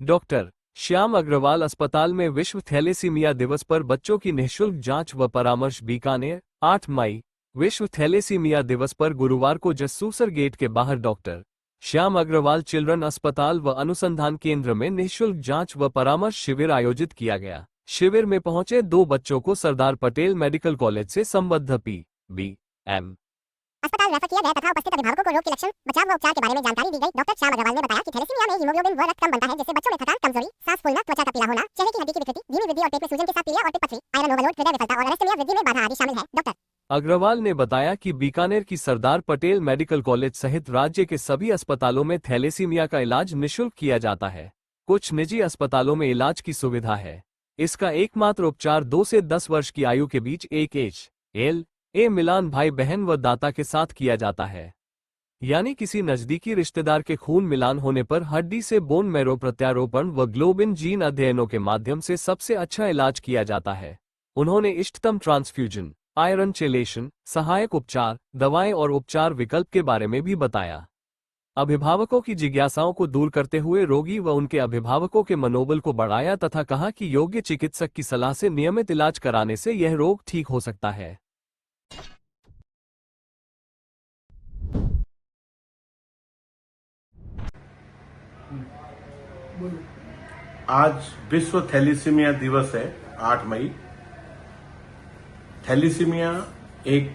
Doctor Shyam Agarwal अस्पताल में विश्व थैलेसीमिया दिवस पर बच्चों की निःशुल्क जांच व परामर्श। बीकानेर 8 मई विश्व थैलेसीमिया दिवस पर गुरुवार को जसूसर गेट के बाहर डॉक्टर श्याम अग्रवाल चिल्ड्रन अस्पताल व अनुसंधान केंद्र में निःशुल्क जांच व परामर्श शिविर आयोजित किया गया। शिविर में पहुंचे 2 बच्चों को सरदार पटेल मेडिकल कॉलेज से संबद्ध पी.बी.एम. अस्पताल रेफर किया गया तथा उपस्थित अभिभावकों को रोग के लक्षण, बचाव व उपचार के बारे में जानकारी दी गई। डॉक्टर श्याम अग्रवाल ने बताया कि थैलेसीमिया में हीमोग्लोबिन व रक्त कम बनता है, जिससे बच्चों में थकान, कमजोरी, सांस फूलना, त्वचा का पीला होना, चेहरे की हड्डी की विकृति, धीमी वृद्धि और पेट में सूजन के साथ पीलिया और पित्त पथरी, आयरन ओवरलोड, हृदय विफलता और अरेस्टेमिया वृद्धि में बाधा आदि शामिल है। डॉक्टर अग्रवाल ने बताया कि बीकानेर की सरदार पटेल मेडिकल कॉलेज सहित राज्य के सभी अस्पतालों में थैलेसीमिया का इलाज निःशुल्क किया जाता है। कुछ निजी अस्पतालों में इलाज की सुविधा है। इसका एकमात्र उपचार 2 से 10 वर्ष की आयु के बीच एक HLA मिलान भाई बहन व दाता के साथ किया जाता है, यानी किसी नजदीकी रिश्तेदार के खून मिलान होने पर हड्डी से बोन मैरो प्रत्यारोपण व ग्लोबिन जीन अध्ययनों के माध्यम से सबसे अच्छा इलाज किया जाता है। उन्होंने इष्टतम ट्रांसफ्यूजन, आयरन चेलेशन, सहायक उपचार, दवाएं और उपचार विकल्प के बारे में भी बताया। अभिभावकों की जिज्ञासाओं को दूर करते हुए रोगी व उनके अभिभावकों के मनोबल को बढ़ाया तथा कहा कि योग्य चिकित्सक की सलाह से नियमित इलाज कराने से यह रोग ठीक हो सकता है। आज विश्व थैलेसीमिया दिवस है 8 मई। थैलेसीमिया एक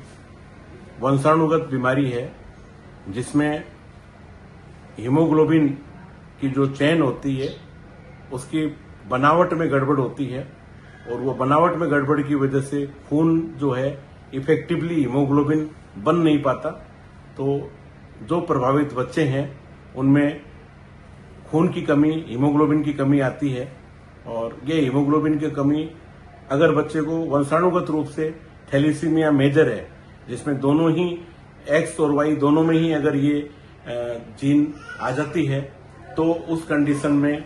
वंशाणुगत बीमारी है जिसमें हीमोग्लोबिन की जो चेन होती है उसकी बनावट में गड़बड़ होती है और वो बनावट में गड़बड़ की वजह से खून जो है इफेक्टिवली हीमोग्लोबिन बन नहीं पाता। तो जो प्रभावित बच्चे हैं उनमें खून की कमी, हीमोग्लोबिन की कमी आती है और ये हीमोग्लोबिन की कमी अगर बच्चे को वंशाणुगत रूप से थैलेसीमिया मेजर है, जिसमें दोनों ही एक्स और वाई दोनों में ही अगर ये जीन आ जाती है, तो उस कंडीशन में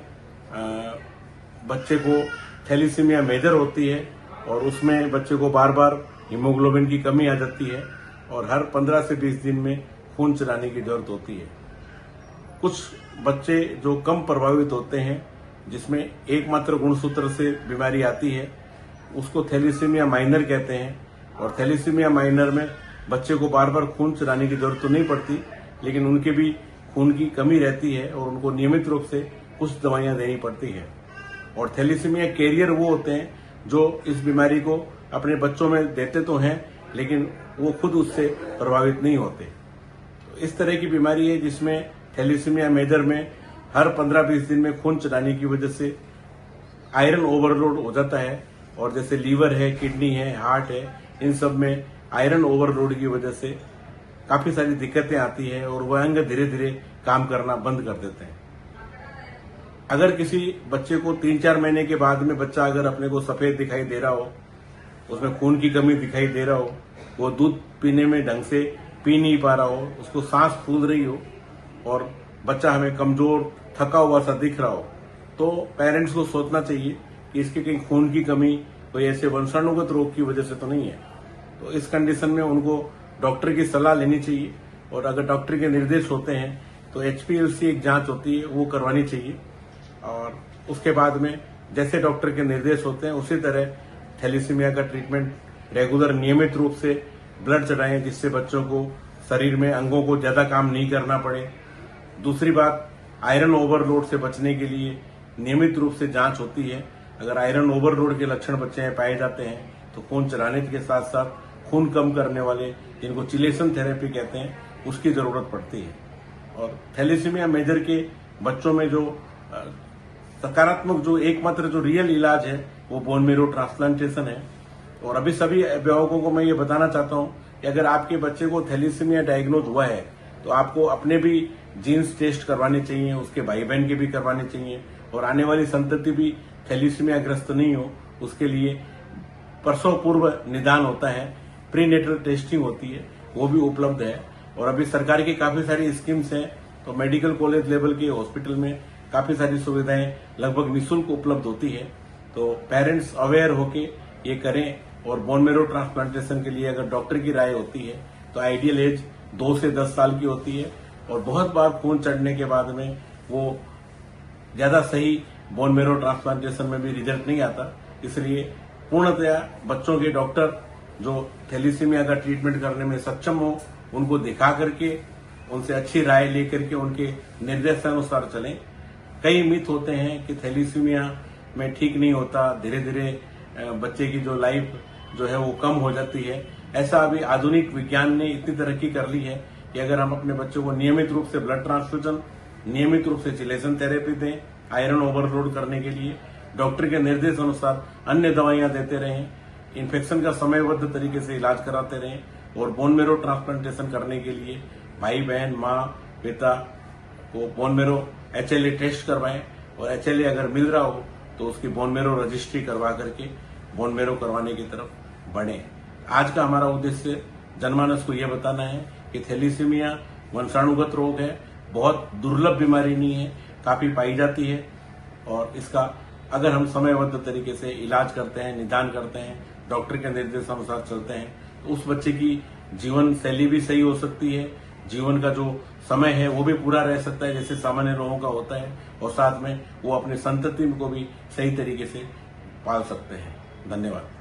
बच्चे को थैलेसीमिया मेजर होती है और उसमें बच्चे को बार बार हीमोग्लोबिन की कमी आ जाती है और हर 15 से 20 दिन में खून चढ़ाने की जरूरत होती है। कुछ बच्चे जो कम प्रभावित होते हैं, जिसमें एकमात्र गुणसूत्र से बीमारी आती है, उसको थैलेसीमिया माइनर कहते हैं और थैलेसीमिया माइनर में बच्चे को बार बार खून चढ़ाने की जरूरत तो नहीं पड़ती, लेकिन उनके भी खून की कमी रहती है और उनको नियमित रूप से कुछ दवाइयां देनी पड़ती है। और थैलेसीमिया कैरियर वो होते हैं जो इस बीमारी को अपने बच्चों में देते तो हैं, लेकिन वो खुद उससे प्रभावित नहीं होते। तो इस तरह की बीमारी है जिसमें थैलेसीमिया मेजर में हर 15-20 दिन में खून चढ़ाने की वजह से आयरन ओवरलोड हो जाता है और जैसे लीवर है, किडनी है, हार्ट है, इन सब में आयरन ओवरलोड की वजह से काफी सारी दिक्कतें आती है और वह अंग धीरे धीरे काम करना बंद कर देते हैं। अगर किसी बच्चे को 3-4 महीने के बाद में बच्चा अगर अपने को सफेद दिखाई दे रहा हो, उसमें खून की कमी दिखाई दे रहा हो, वो दूध पीने में ढंग से पी नहीं पा रहा हो, उसको सांस फूल रही हो और बच्चा हमें कमजोर, थका हुआ सा दिख रहा हो, तो पेरेंट्स को सोचना चाहिए कि इसके कहीं खून की कमी कोई ऐसे वंशाणुगत रोग की वजह से तो नहीं है। तो इस कंडीशन में उनको डॉक्टर की सलाह लेनी चाहिए और अगर डॉक्टर के निर्देश होते हैं तो HPLC एक जांच होती है, वो करवानी चाहिए और उसके बाद में जैसे डॉक्टर के निर्देश होते हैं उसी तरह थैलेसीमिया का ट्रीटमेंट रेगुलर नियमित रूप से ब्लड चढ़ाएं, जिससे बच्चों को शरीर में अंगों को ज्यादा काम नहीं करना पड़े। दूसरी बात, आयरन ओवरलोड से बचने के लिए नियमित रूप से जांच होती है। अगर आयरन ओवरलोड के लक्षण बच्चे में पाए जाते हैं तो खून चढ़ाने के साथ साथ खून कम करने वाले, जिनको चिलेशन थेरेपी कहते हैं, उसकी जरूरत पड़ती है। और थैलेसीमिया मेजर के बच्चों में जो सकारात्मक, जो एकमात्र जो रियल इलाज है वो बोन मेरो ट्रांसप्लांटेशन है। और अभी सभी अभिभावकों को मैं ये बताना चाहता हूँ कि अगर आपके बच्चे को थैलेसीमिया डायग्नोज हुआ है तो आपको अपने भी जीन्स टेस्ट करवाने चाहिए, उसके भाई बहन के भी करवाने चाहिए और आने वाली संतति भी थैलेसीमिया ग्रस्त नहीं हो, उसके लिए प्रसव पूर्व निदान होता है, प्रीनेटल टेस्टिंग होती है, वो भी उपलब्ध है। और अभी सरकार की काफी सारी स्कीम्स हैं, तो मेडिकल कॉलेज लेवल के हॉस्पिटल में काफी सारी सुविधाएं लगभग निःशुल्क उपलब्ध होती है। तो पेरेंट्स अवेयर होके ये करें और बोन मेरो ट्रांसप्लांटेशन के लिए अगर डॉक्टर की राय होती है तो आइडियल एज 2 से 10 साल की होती है और बहुत बार खून चढ़ने के बाद में वो ज्यादा सही बोन मेरो ट्रांसप्लांटेशन में भी रिजल्ट नहीं आता। इसलिए पूर्णतया बच्चों के डॉक्टर जो थैलीसीमिया का ट्रीटमेंट करने में सक्षम हो, उनको दिखा करके उनसे अच्छी राय लेकर के उनके निर्देशानुसार चलें। कई मिथ होते हैं कि थैलीसीमिया में ठीक नहीं होता, धीरे धीरे बच्चे की जो लाइफ जो है वो कम हो जाती है। ऐसा अभी आधुनिक विज्ञान ने इतनी तरक्की कर ली है कि अगर हम अपने बच्चों को नियमित रूप से ब्लड ट्रांसफ्यूजन, नियमित रूप से चिलेशन थेरेपी दें, आयरन ओवरलोड करने के लिए डॉक्टर के निर्देश अनुसार अन्य दवाइयां देते रहें, इन्फेक्शन का समयबद्ध तरीके से इलाज कराते रहें और बोन मेरो ट्रांसप्लांटेशन करने के लिए भाई बहन, माँ, पिता को बोन मेरो HLA टेस्ट करवाएं और HLA अगर मिल रहा हो तो उसकी बोन मेरो रजिस्ट्री करवा करके बोन मेरो करवाने की तरफ बढ़े। आज का हमारा उद्देश्य जनमानस को यह बताना है कि थैलीसीमिया वंशाणुगत रोग है, बहुत दुर्लभ बीमारी नहीं है, काफी पाई जाती है और इसका अगर हम समयबद्ध तरीके से इलाज करते हैं, निदान करते हैं, डॉक्टर के निर्देशानुसार चलते हैं तो उस बच्चे की जीवन शैली भी सही हो सकती है, जीवन का जो समय है वो भी पूरा रह सकता है जैसे सामान्य लोगों का होता है और साथ में वो अपनी संतति को भी सही तरीके से पाल सकते हैं। धन्यवाद।